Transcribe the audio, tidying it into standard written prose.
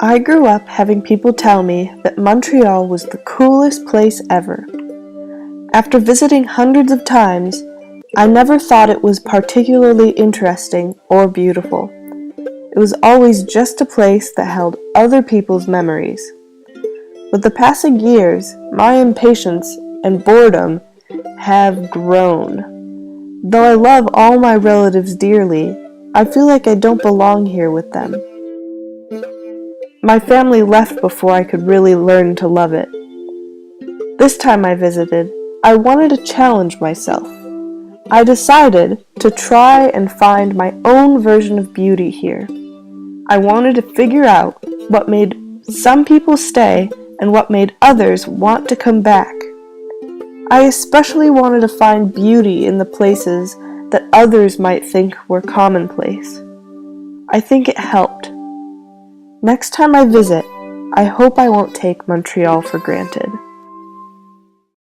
I grew up having people tell me that Montreal was the coolest place ever. After visiting hundreds of times, I never thought it was particularly interesting or beautiful. It was always just a place that held other people's memories. With the passing years, my impatience and boredom have grown. Though I love all my relatives dearly, I feel like I don't belong here with them. My family left before I could really learn to love it. This time I visited, I wanted to challenge myself. I decided to try and find my own version of beauty here. I wanted to figure out what made some people stay and what made others want to come back. I especially wanted to find beauty in the places that others might think were commonplace. I think it helped. Next time I visit, I hope I won't take Montreal for granted.